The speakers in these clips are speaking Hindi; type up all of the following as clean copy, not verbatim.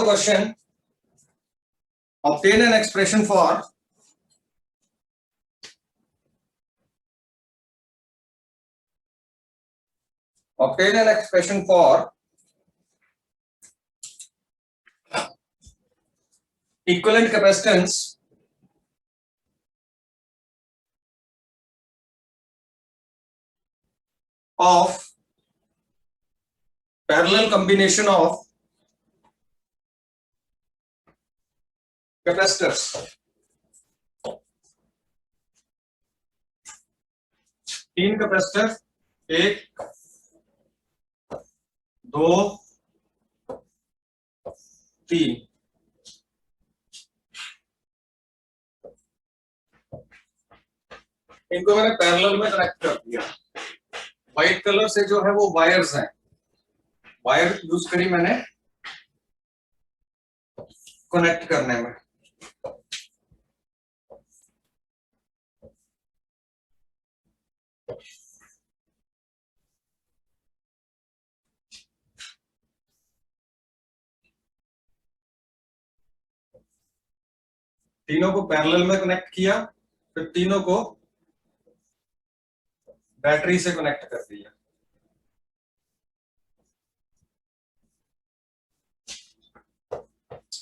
the question. Obtain an expression for equivalent capacitance of parallel combination of capacitors. तीन कैपेसिटर, एक, दो, तीन, इनको मैंने पैरेलल में कनेक्ट कर दिया। व्हाइट कलर से जो है वो वायर्स हैं, वायर यूज करी मैंने कनेक्ट करने में। तीनों को पैरेलल में कनेक्ट किया, फिर तीनों को बैटरी से कनेक्ट कर दिया।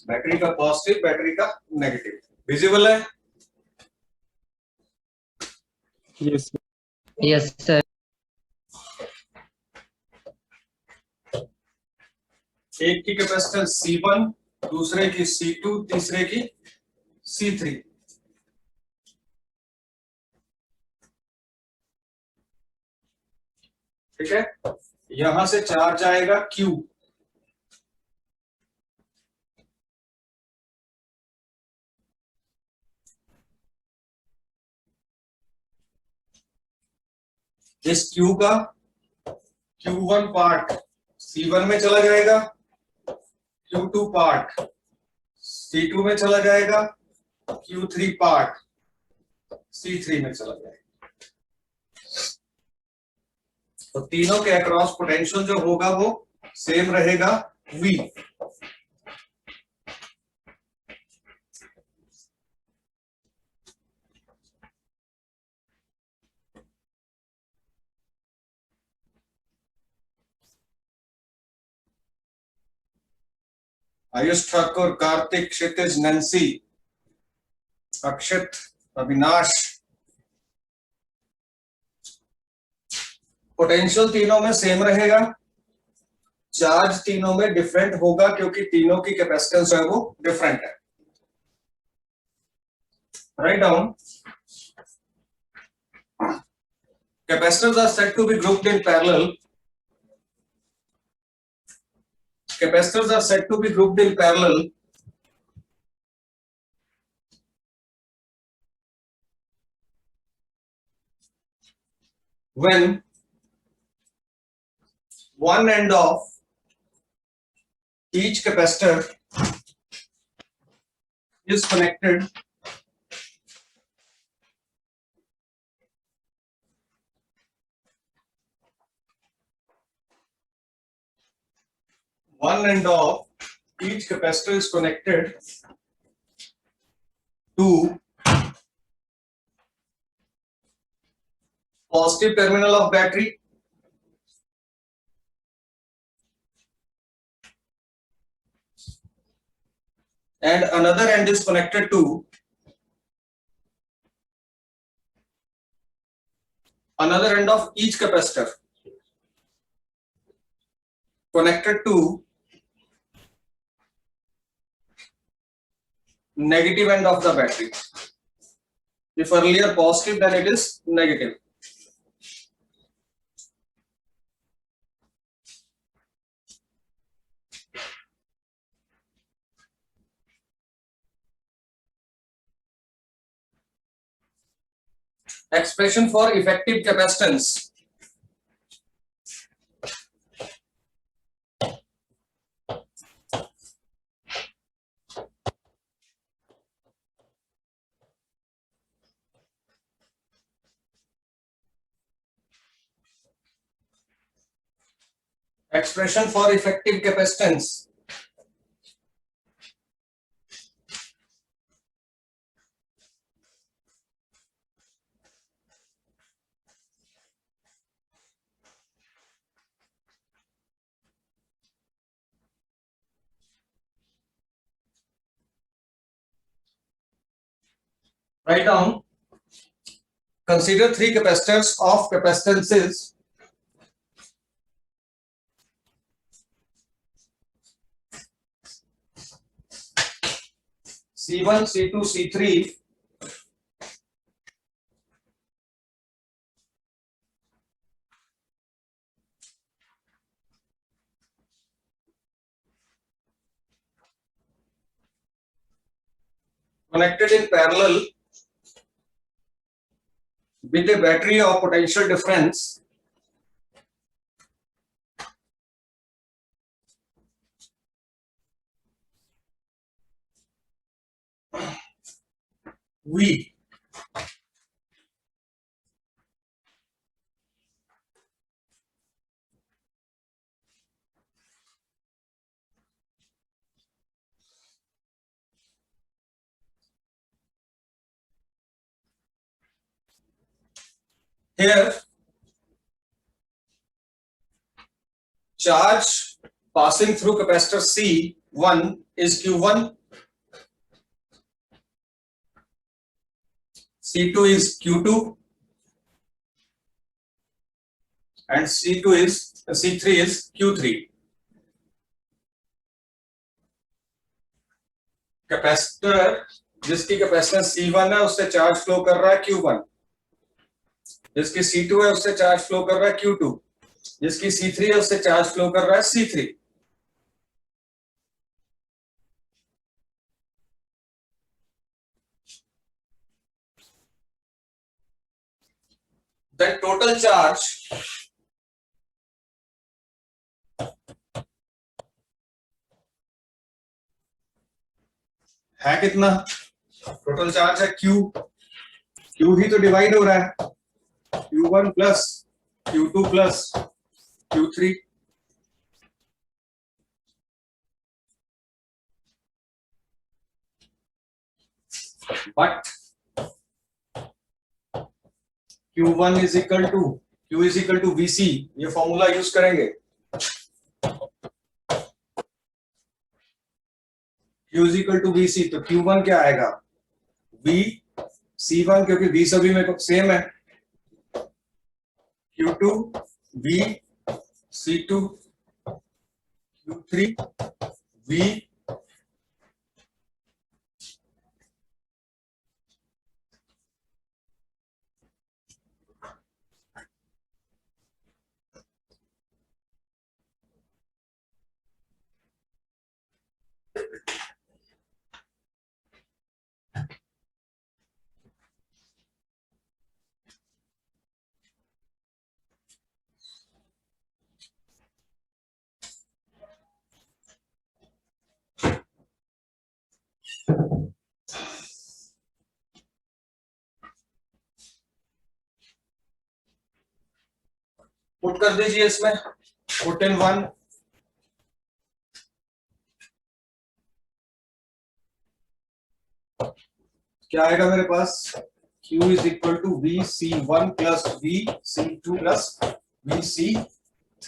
बैटरी का पॉजिटिव, बैटरी का नेगेटिव। विजिबल है? Yes yes sir. एक की कैपेसिटर C1, दूसरे की C2, तीसरे की C3। ठीक है, यहां से चार्ज आएगा Q, इस Q का Q1 पार्ट C1 में चला जाएगा, Q2 पार्ट C2 में चला जाएगा, Q3 पार्ट C3 में चला जाएगा। तो तीनों के अक्रॉस पोटेंशियल जो होगा वो सेम रहेगा V। आयुष ठाकुर, कार्तिक, क्षितिज, नैन्सी, अक्षित, अविनाश, पोटेंशियल तीनों में सेम रहेगा, चार्ज तीनों में डिफरेंट होगा क्योंकि तीनों की कैपेसिटेंस है वो डिफरेंट है। Right down, capacitors are said to be grouped in parallel. Capacitors are said to be grouped in parallel when one end of each capacitor is connected to positive terminal of battery and another end is connected to another end of each capacitor connected to negative end of the battery. If earlier positive, then it is negative. Expression for effective capacitance. Expression for effective capacitance. Write down. Consider three capacitors of capacitances C1, C2, C3 connected in parallel with a battery of potential difference V. Here, charge passing through capacitor C1 is Q1, C2 is Q2, and C3 is Q3. Capacitor जिसकी कैपेसिटेंस C1 है उससे चार्ज फ्लो कर रहा है Q1, जिसकी C2 है उससे चार्ज फ्लो कर रहा है Q2, जिसकी C3 है उससे चार्ज फ्लो कर रहा है C3. Then total charge है कितना? टोटल चार्ज है Q ही तो डिवाइड हो रहा है, Q1 plus Q2 plus Q3. But Q1 is equal to Q is equal to VC, ये फॉर्मूला यूज करेंगे. Q is equal to VC, तो Q1 क्या आएगा? V C1, क्योंकि V सभी में सेम है. Q2 V C2 Q3 V put कर दीजिए इसमें, पुट इन 1. क्या आएगा मेरे पास? Q is equal to VC1 plus VC2 plus VC3.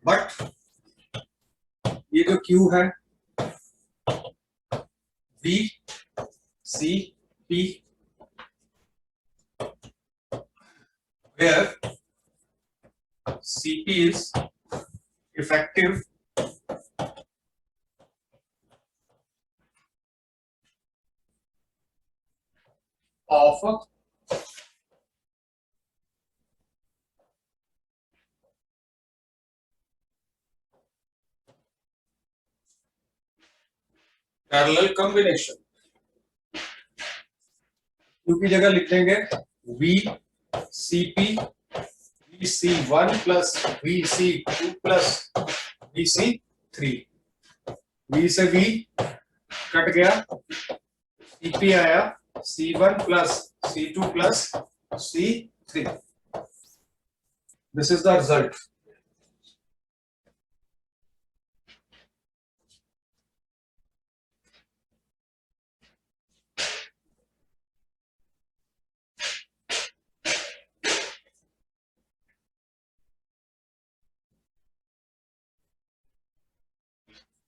But ये जो Q है VCP, where CP is effective of parallel combination. Q की जगह लिख देंगे VCP VC1 plus VC2 plus VC3. V से V कट गया, CP आया C1 plus C2 plus C3. This is the result.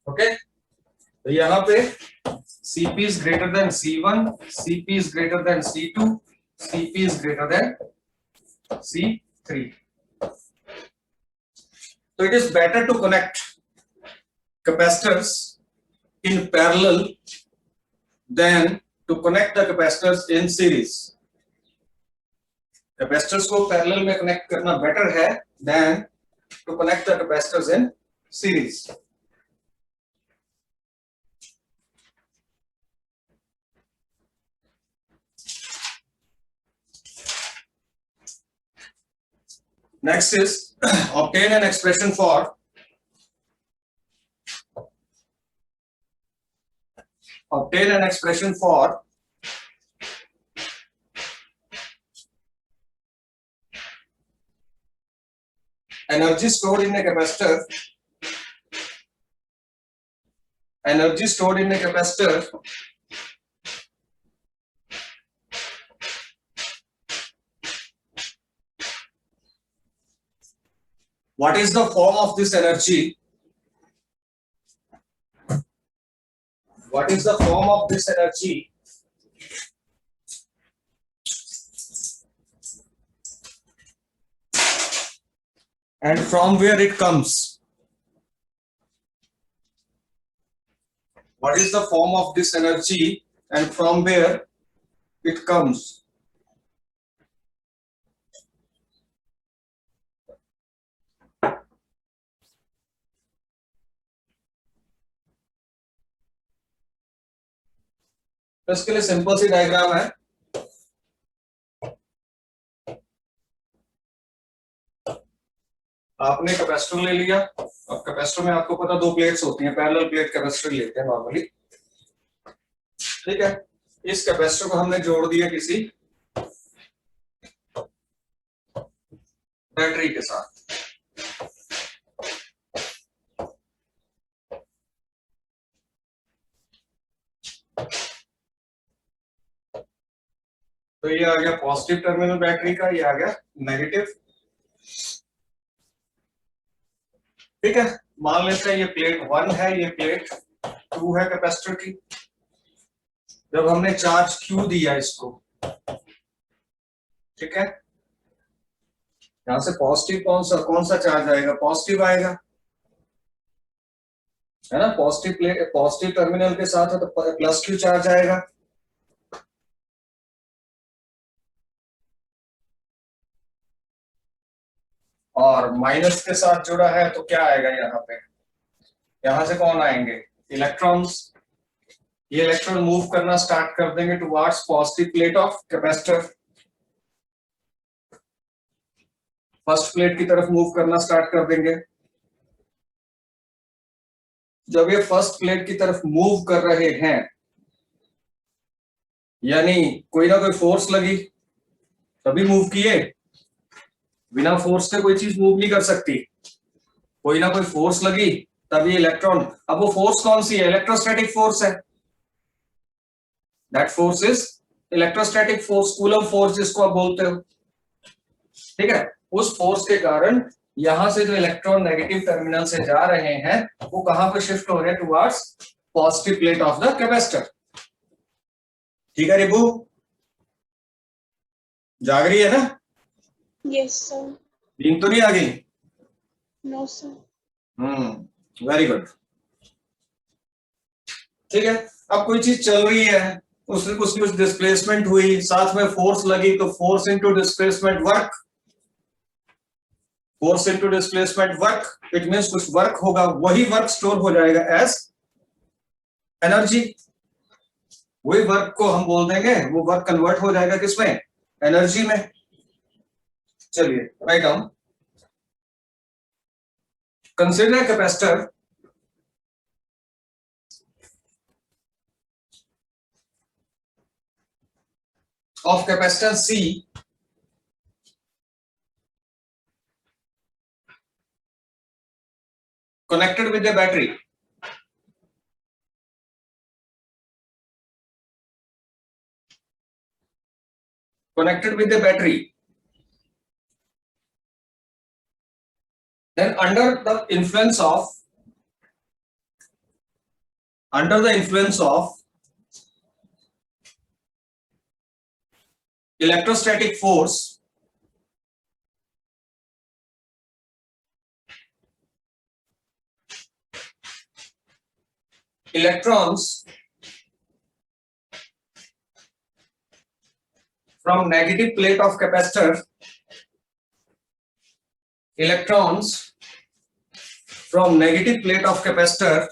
Okay, तो यहां पे Cp is greater than C1, Cp is greater than C2, Cp is greater than C3. So it is better to connect capacitors in parallel than to connect the capacitors in series. Capacitors को parallel में connect करना better है than to connect the capacitors in series. Next is obtain an expression for energy stored in a capacitor. Energy stored in a capacitor what is the form of this energy? What is the form of this energy? And from where it comes? What is the form of this energy and from where it comes? तो इसके लिए सिंपल सी डायग्राम है. आपने कैपेसिटर ले लिया. अब कैपेसिटर में आपको पता दो प्लेट्स होती हैं, पैरेलल प्लेट कैपेसिटर लेते हैं नॉर्मली. ठीक है. इस कैपेसिटर को हमने जोड़ दिया किसी बैटरी के साथ. तो ये आ गया पॉजिटिव टर्मिनल बैटरी का, ये आ गया नेगेटिव. ठीक है. मान लेते हैं ये प्लेट 1 है, ये प्लेट 2 है कैपेसिटर की. जब हमने चार्ज Q दिया इसको, ठीक है, यहां से पॉजिटिव कौन सा चार्ज आएगा? पॉजिटिव आएगा, है ना. पॉजिटिव टर्मिनल के साथ है तो प्लस Q चार्ज आएगा. और माइनस के साथ जुड़ा है तो क्या आएगा यहाँ पे? यहां से कौन आएंगे? इलेक्ट्रॉन्स. ये इलेक्ट्रॉन मूव करना स्टार्ट कर देंगे towards positive plate of capacitor. First plate की तरफ मूव करना स्टार्ट कर देंगे. जब ये फर्स्ट प्लेट की तरफ मूव कर रहे हैं, यानी कोई ना कोई फोर्स लगी तभी मूव किए. बिना फोर्स के कोई चीज मूव नहीं कर सकती. कोई ना कोई फोर्स लगी तब ये इलेक्ट्रॉन. अब वो फोर्स कौन सी है? इलेक्ट्रोस्टैटिक फोर्स है. That force is electrostatic force, coulomb force जिसको आप बोलते हो. ठीक है. उस फोर्स के कारण यहां से जो इलेक्ट्रॉन नेगेटिव टर्मिनल से जा रहे हैं वो कहां पर शिफ्ट हो रहे हैं? Towards positive plate of the capacitor. ठीक है रिबू, जाग रही है ना? Yes, sir. नींद तो नहीं आ गई? No, sir. Very good. ठीक है. अब कोई चीज चल रही है, उसकी कुछ डिस्प्लेसमेंट हुई, साथ में फोर्स लगी, तो force into displacement work. Force into displacement work, it means कुछ वर्क होगा, वही वर्क स्टोर हो जाएगा एज एनर्जी. वही वर्क को हम बोल देंगे, वो वर्क कन्वर्ट हो जाएगा किसमें? एनर्जी में. चलिए write down. Consider a capacitor of capacitance C connected with a battery. Connected with a battery. Then under the influence of electrostatic force electrons from negative plate of capacitor, electrons from negative plate of capacitor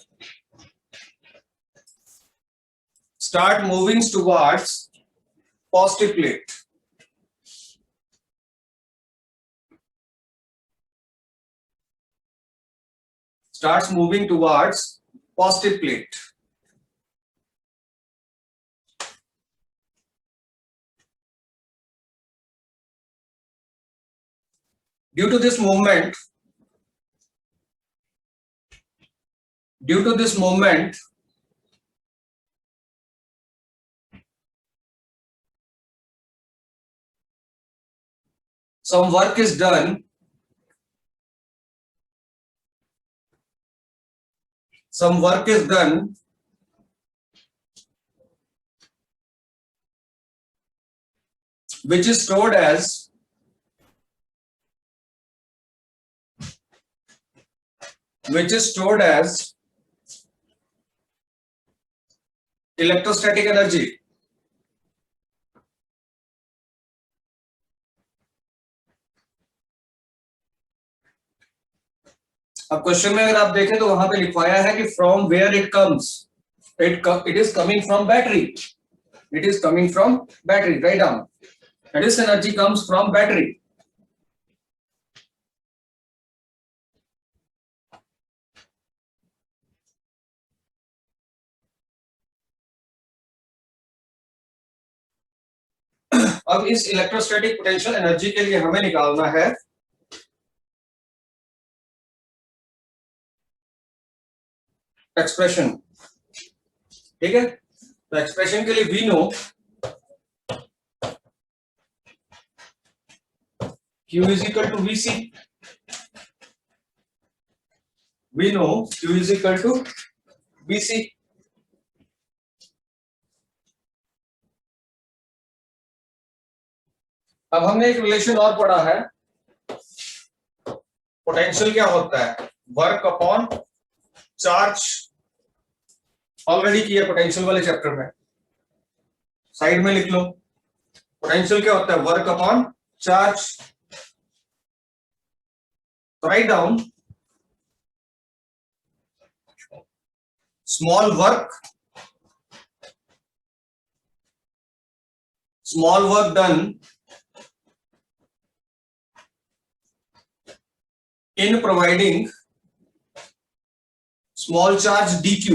start moving towards positive plate. Starts moving towards positive plate. Due to this movement, some work is done. Some work is done which is stored as electrostatic energy. अब क्वेश्चन में अगर आप देखें तो वहां पे लिखवाया है कि from where it comes, it is coming from battery, it is coming from battery, right down, this energy comes from battery. अब इस इलेक्ट्रोस्टैटिक पोटेंशियल एनर्जी के लिए हमें निकालना है एक्सप्रेशन. ठीक है, तो एक्सप्रेशन के लिए we know Q is equal to VC. We know Q is equal to VC. अब हमने एक रिलेशन और पढ़ा है, पोटेंशियल क्या होता है, वर्क अपॉन चार्ज. ऑलरेडी किया पोटेंशियल वाले चैप्टर में, साइड में लिख लो. पोटेंशियल क्या होता है, work upon charge. Write down small work done in providing small charge dq.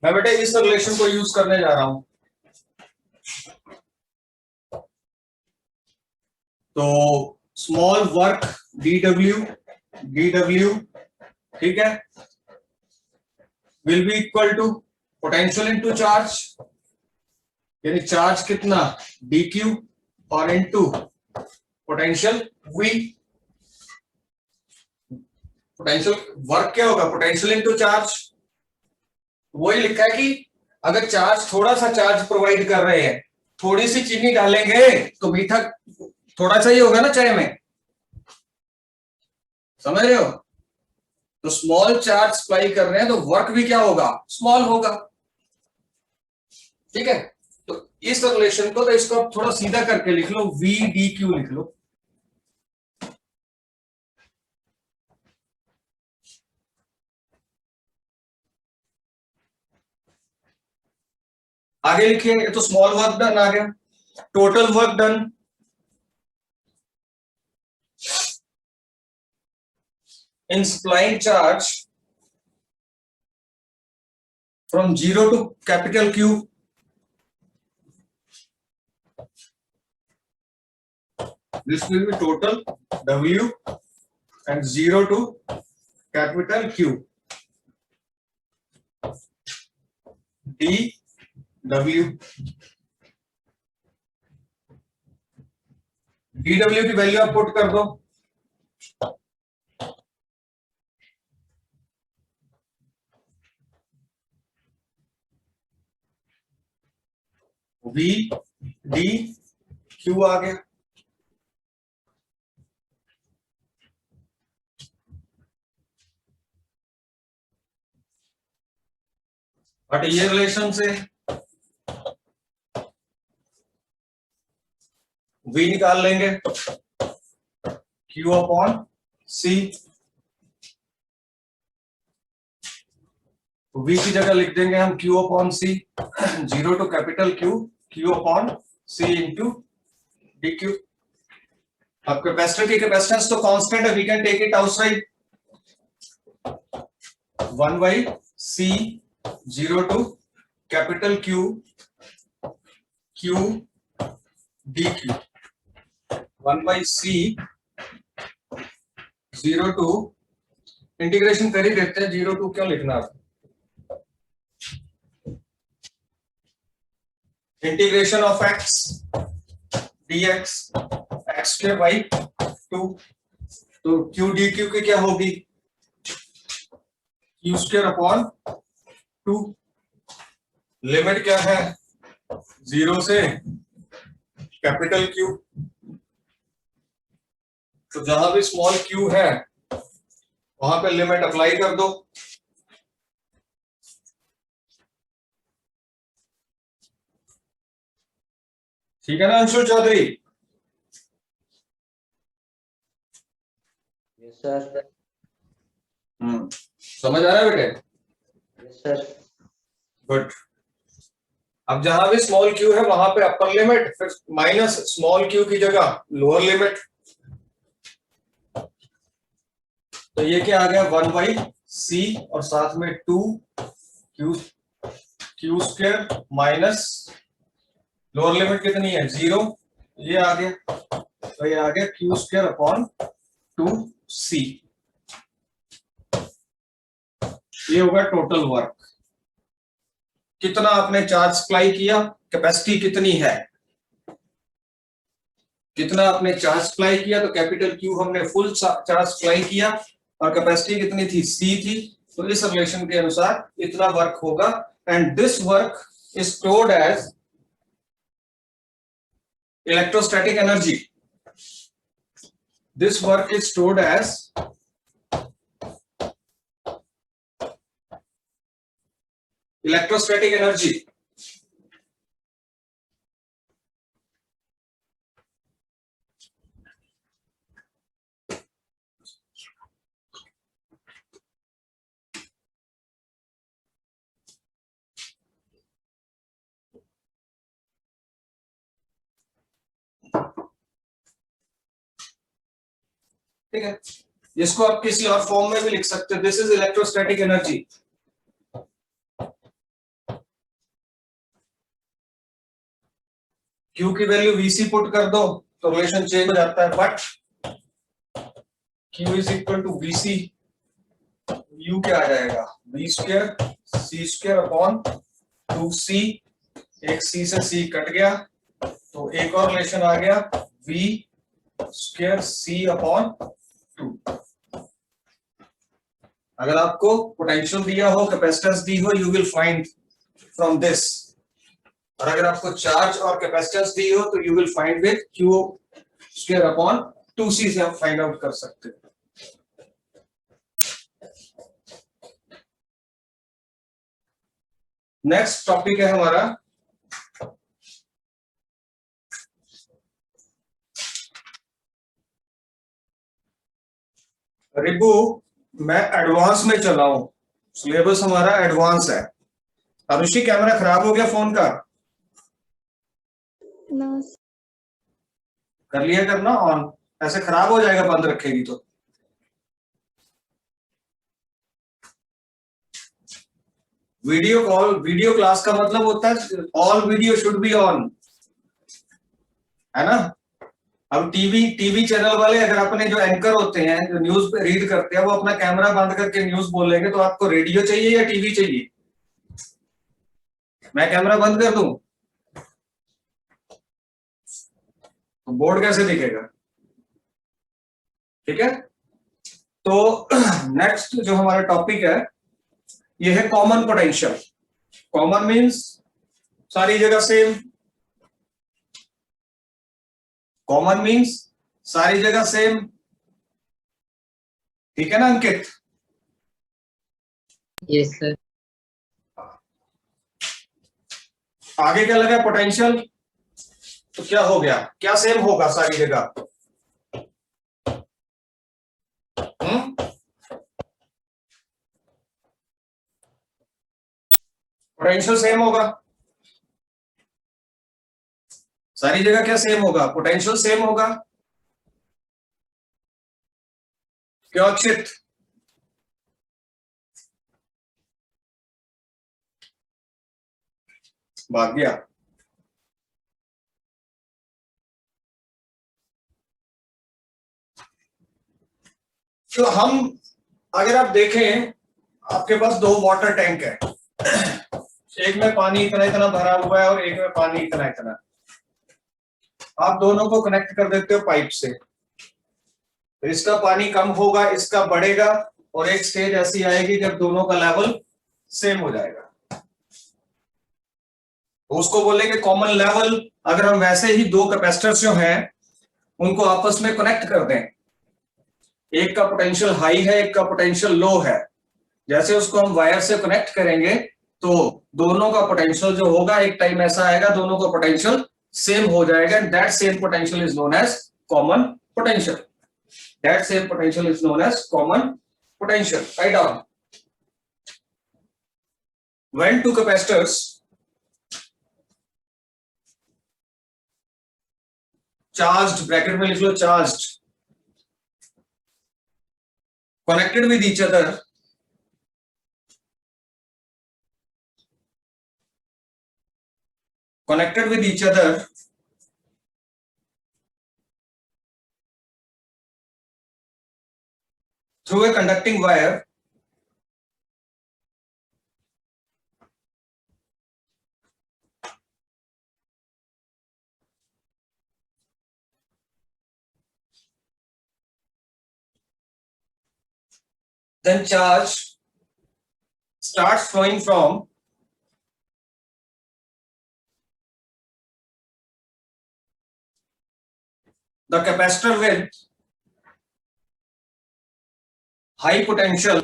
मैं बेटा इस रिलेशन को यूज करने जा रहा हूं. तो स्मॉल वर्क dw, ठीक है, will be equal to potential into charge, यानी चार्ज कितना dq और इनटू पोटेंशियल v. पोटेंशियल वर्क क्या होगा, पोटेंशियल इनटू चार्ज. वही लिखा है कि अगर चार्ज, थोड़ा सा चार्ज प्रोवाइड कर रहे हैं, थोड़ी सी चीनी डालेंगे तो मीठा थोड़ा सा ही होगा ना चाय में, समझ रहे हो. तो स्मॉल चार्ज सप्लाई कर रहे हैं तो वर्क भी क्या होगा, स्मॉल होगा. ठीक है, तो इस रिलेशन को, तो इसको थोड़ा सीधा करके लिख लो, v dq लिख लो. आगे लिखिए, ये तो स्मॉल वर्क डन आ गया. Total work done in supplying charge from 0 to capital Q, this will be total W, and 0 to capital Q, dW. dW की वैल्यू आप पुट कर दो. वी डी क्यू आ गया। बट ये रिलेशन से वी निकाल लेंगे क्यू अपॉन सी। वी की जगह लिख देंगे हम Q upon C, 0 to capital Q, Q upon C into D Q. अब कैपेसिटर की कैपेसिटेंस तो कांस्टेंट है, we can take it outside, 1 by C 0 to capital Q, Q D Q, 1 by C 0 to, integration कर ही देते हैं, 0 टू क्यों लिखना है, integration of X dx x square by 2, तो q डी क्यू की क्या होगी, q स्क्वायर अपॉन 2। लिमिट क्या है, 0 से कैपिटल Q, तो जहां भी स्मॉल q है वहां पे लिमिट अप्लाई कर दो। ठीक है ना अंशुल चौधरी? Yes sir. समझ आ रहा है बेटे? Yes sir. गुड। अब जहां भी स्मॉल q है वहां पे अपर लिमिट, फिर माइनस स्मॉल q की जगह लोअर लिमिट, तो ये क्या आ गया, 1 बाई सी और साथ में 2 Q square minus lower limit कितनी है, 0, ये आ गया, तो ये आ गया क्यू स्क्वायर अपॉन 2c। ये होगा टोटल वर्क, कितना आपने चार्ज सप्लाई किया, कैपेसिटी कितनी है, कितना आपने चार्ज सप्लाई किया, तो कैपिटल क्यू हमने फुल चार्ज सप्लाई किया और कैपेसिटी कितनी थी, सी थी, तो इस रिलेशन के अनुसार इतना वर्क होगा। And this work is stored as electrostatic energy. This work is stored as electrostatic energy. ठीक है, इसको आप किसी और फॉर्म में भी लिख सकते हो, this is electrostatic energy. Q की वैल्यू वीसी पुट कर दो तो रिलेशन चेंज हो जाता है, but Q is equal to VC, U क्या आ जाएगा, V square C square upon 2c, एक c से c कट गया तो एक और रिलेशन आ गया, v स्क्वायर c अपॉन 2। अगर आपको पोटेंशियल दिया हो, कैपेसिटेंस दी हो, you will find from this, और अगर आपको चार्ज और कैपेसिटेंस दी हो तो you will find with Q square upon 2c से आप फाइंड आउट कर सकते हो। नेक्स्ट टॉपिक है हमारा रिबू, मैं एडवांस में चला हूं, सिलेबस हमारा एडवांस है। अरुषि कैमरा खराब हो गया फोन का? No. कर लिया करना ऑन, ऐसे खराब हो जाएगा बंद रखेगी तो। वीडियो कॉल, वीडियो क्लास का मतलब होता है all video should be on, है ना? अब टीवी चैनल वाले अगर अपने जो एंकर होते हैं, जो न्यूज पे रीड करते हैं, वो अपना कैमरा बंद करके न्यूज बोलेंगे, तो आपको रेडियो चाहिए या टीवी चाहिए? मैं कैमरा बंद कर दूं तो बोर्ड कैसे दिखेगा? ठीक है, तो नेक्स्ट जो हमारा टॉपिक है ये है कॉमन पोटेंशियल। कॉमन मींस सारी जगह सेम, कॉमन मीन्स सारी जगह सेम, ठीक है ना अंकित? Yes sir. आगे क्या लगा, पोटेंशियल, तो क्या हो गया, क्या सेम होगा सारी जगह? पोटेंशियल सेम होगा सारी जगह, क्या सेम होगा? पोटेंशियल सेम होगा। क्यों अक्षित? भाग गया। तो हम अगर आप देखें, आपके पास दो वाटर टैंक है, एक में पानी इतना इतना भरा हुआ है और एक में पानी इतना इतना। आप दोनों को कनेक्ट कर देते हो पाइप से, तो इसका पानी कम होगा, इसका बढ़ेगा, और एक स्टेज ऐसी आएगी जब दोनों का लेवल सेम हो जाएगा, तो उसको बोलेंगे कॉमन लेवल। अगर हम वैसे ही दो कैपेसिटर्स जो हैं उनको आपस में कनेक्ट कर दें, एक का पोटेंशियल हाई है एक का पोटेंशियल लो है, जैसे उसको हम वायर से कनेक्ट करेंगे तो दोनों का पोटेंशियल जो होगा एक टाइम ऐसा आएगा दोनों का पोटेंशियल सेम हो जाएगा, and that same potential is known as common potential. That same potential is known as common potential. Write down. When two capacitors charged, bracket में लिख लो charged, connected with each other, connected with each other through a conducting wire, then charge starts flowing from the capacitor with high potential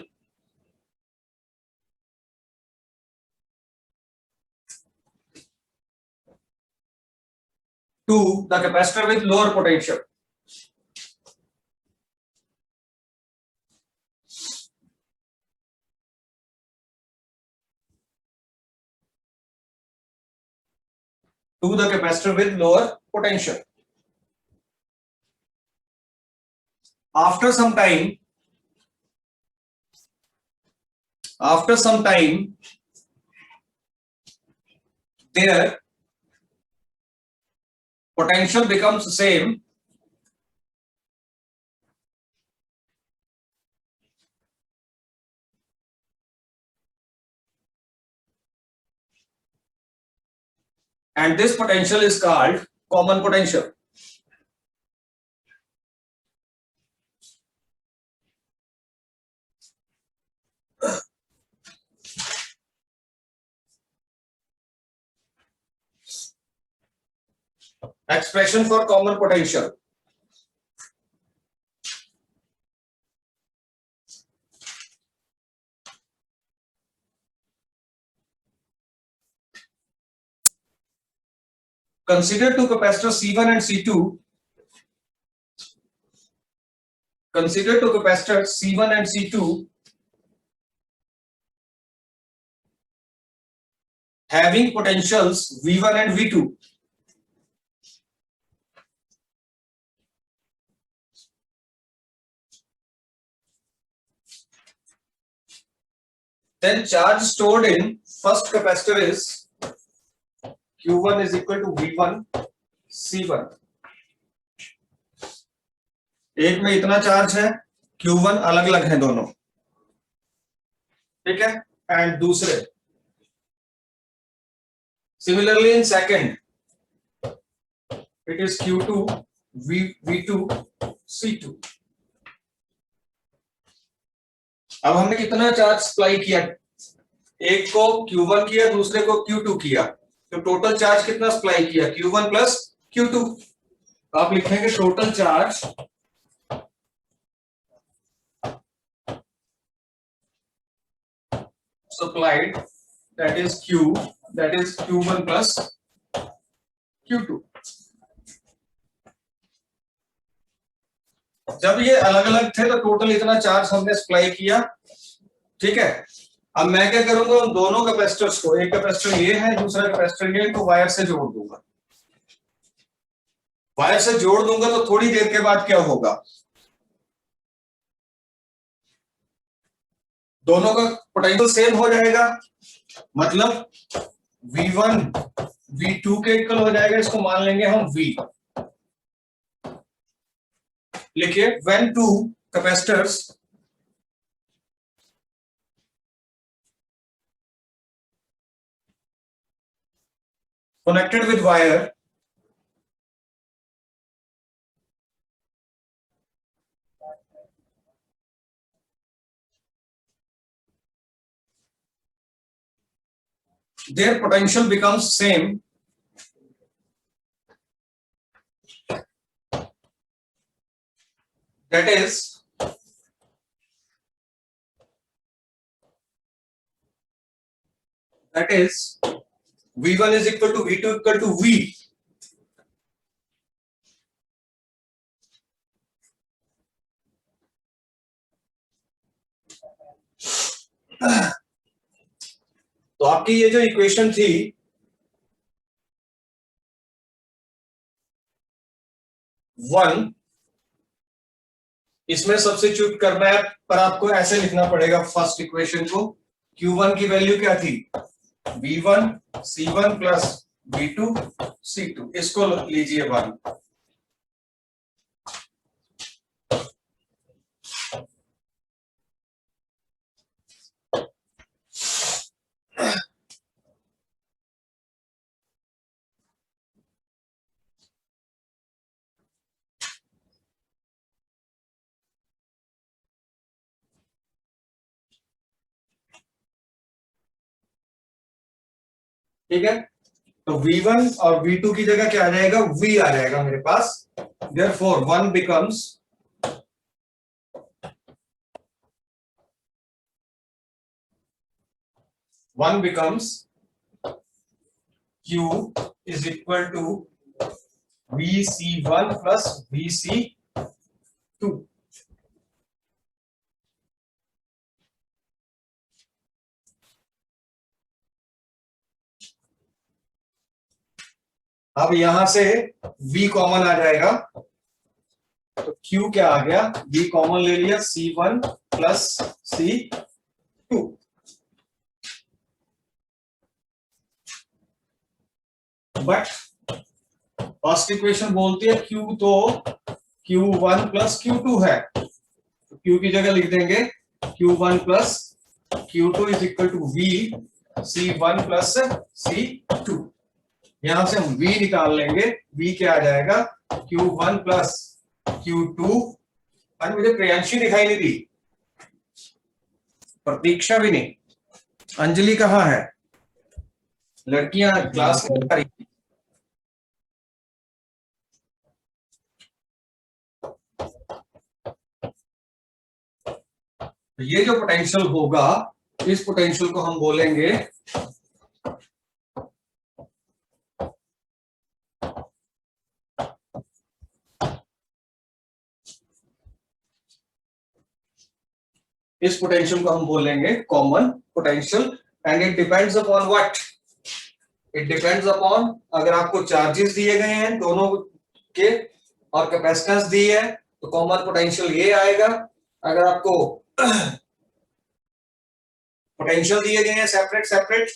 to the capacitor with lower potential. To the capacitor with lower potential. After some time, their potential becomes the same, and this potential is called common potential. Expression for common potential. Consider two capacitors C1 and C2. Consider two capacitors C1 and C2 having potentials V1 and V2. Then charge stored in first capacitor is Q1 is equal to V1 C1. एक में इतना चार्ज है, Q1 अलग अलग है दोनों, ठीक है, एंड दूसरे similarly in second it is Q2 V2 C2. अब हमने कितना चार्ज सप्लाई किया, एक को Q1 किया दूसरे को Q2 किया, तो टोटल चार्ज कितना सप्लाई किया, Q1 प्लस Q2. तो आप लिखेंगे total charge supplied, that is Q, that is Q1 plus Q2. जब ये अलग अलग थे तो टोटल इतना चार्ज हमने सप्लाई किया, ठीक है। अब मैं क्या करूंगा, उन दोनों कैपेसिटर्स को, एक कैपेसिटर ये है, दूसरा कैपेसिटर ये, इनको वायर से जोड़ दूंगा। वायर से जोड़ दूंगा तो थोड़ी देर के बाद क्या होगा, दोनों का पोटेंशियल सेम हो जाएगा, मतलब V1 V2 के इक्वल हो जाएगा। इसको मान लेंगे हम V। लिखिए when two capacitors connected with wire their potential becomes same, that is V1 is equal to V2 equal to V। तो आपकी ये जो इक्वेशन थी, वन, इसमें सब्स्टिट्यूट करना है, पर आपको ऐसे लिखना पड़ेगा फर्स्ट इक्वेशन को। Q1 की वैल्यू क्या थी, V1 C1 plus V2 C2, इसको लीजिए 1। ठीक है, तो V1 और V2 की जगह क्या आ जाएगा, V आ जाएगा मेरे पास। Therefore 1 becomes Q is equal to VC1 plus VC2। अब यहां से V कॉमन आ जाएगा, तो Q क्या आ गया, V कॉमन ले लिया, C1 plus C2। But first equation बोलती है Q तो Q1 प्लस Q2 है, तो Q की जगह लिख देंगे Q1 plus Q2 is equal to V C1 plus C2। यहां से हम V निकाल लेंगे, V क्या आ जाएगा, Q1 प्लस Q2। और मुझे प्रियांशी दिखाई नहीं दी, प्रतीक्षा भी नहीं, अंजलि कहाँ है, लड़कियां क्लास में आ रही। ये जो पोटेंशियल होगा, इस पोटेंशियल को हम बोलेंगे इस पोटेंशियल को हम बोलेंगे common potential. And it depends upon what, it depends upon, अगर आपको चार्जेस दिए गए हैं दोनों के और कैपेसिटेंस दी है तो कॉमन पोटेंशियल ये आएगा। अगर आपको पोटेंशियल दिए गए हैं सेपरेट सेपरेट,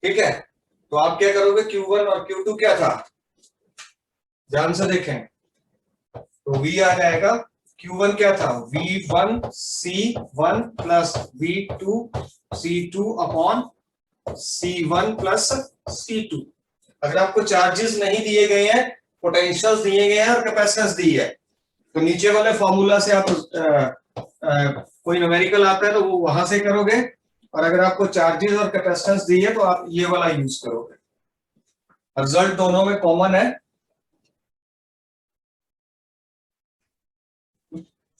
ठीक है, तो आप क्या करोगे, Q1 और Q2 क्या था, ध्यान से देखें, तो V आ जाएगा, Q1 क्या था, V1 C1 plus V2 C2 upon C1 plus C2। अगर आपको चार्जेस नहीं दिए गए हैं, पोटेंशियल्स दिए गए हैं और कैपेसिटेंस दी है, तो नीचे वाले फॉर्मूला से आप कोई न्यूमेरिकल आता है तो वो वहां से करोगे, और अगर आपको चार्जेस और कैपेसिटेंस दी है तो आप ये वाला यूज करोगे। रिजल्ट दोनों में कॉमन है,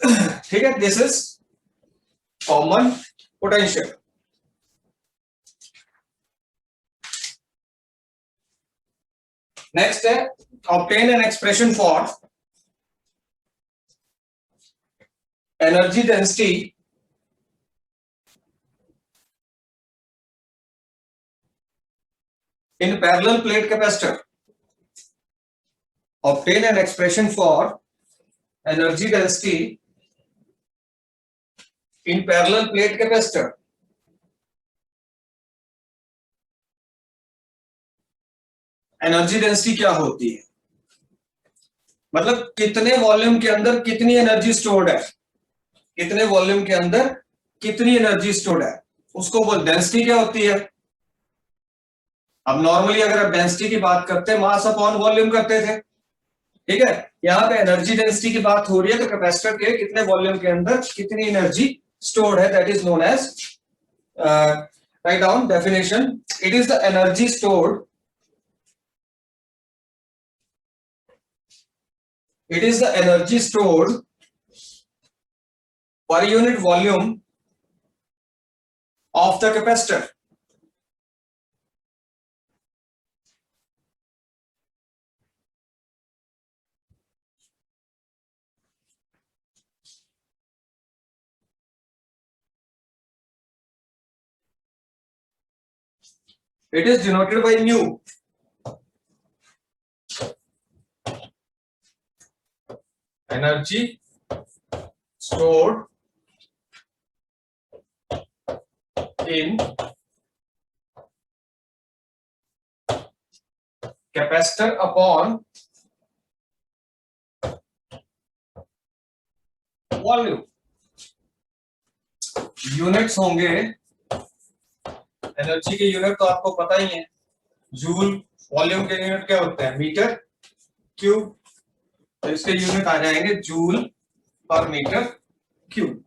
ठीक है, this is common potential. Next है obtain an expression for energy density in parallel plate capacitor. Obtain an expression for energy density in parallel plate capacitor. Energy density क्या होती है, मतलब कितने वॉल्यूम के अंदर कितनी एनर्जी स्टोर्ड है, कितने वॉल्यूम के अंदर कितनी एनर्जी स्टोर्ड है, उसको बोल डेंसिटी क्या होती है। अब नॉर्मली अगर आप डेंसिटी की बात करते हैं मास अपॉन वॉल्यूम करते थे, ठीक है, यहाँ पे एनर्जी डेंसिटी की बात हो रही है तो कैपेसिटर के कितने वॉल्यूम के अंदर कितनी एनर्जी स्टोर्ड है, that is known as, right down definition, it is the energy stored, it is the energy stored per unit volume of the capacitor. It is denoted by mu. Energy stored in capacitor upon volume. Units होंगे, एनर्जी के यूनिट तो आपको पता ही है, जूल, वॉल्यूम के यूनिट क्या होते हैं, मीटर क्यूब, तो इसके यूनिट आ जाएंगे जूल पर मीटर क्यूब।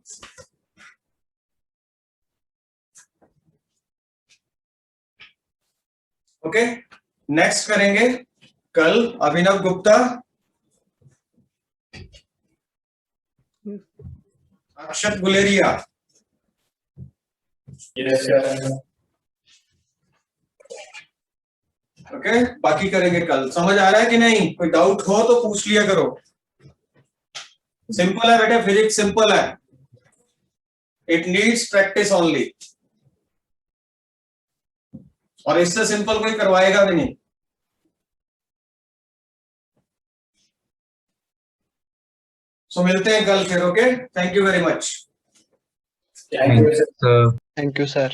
ओके, नेक्स्ट करेंगे कल अभिनव गुप्ता, अक्षत गुलेरिया। ओके, बाकी करेंगे कल। समझ आ रहा है कि नहीं, कोई डाउट हो तो पूछ लिया करो। सिंपल है बेटे, फिजिक्स सिंपल है, इट नीड्स प्रैक्टिस ओनली, और इससे सिंपल कोई करवाएगा भी नहीं। सो मिलते हैं कल फिर। Okay, thank you very much. Thank you, sir.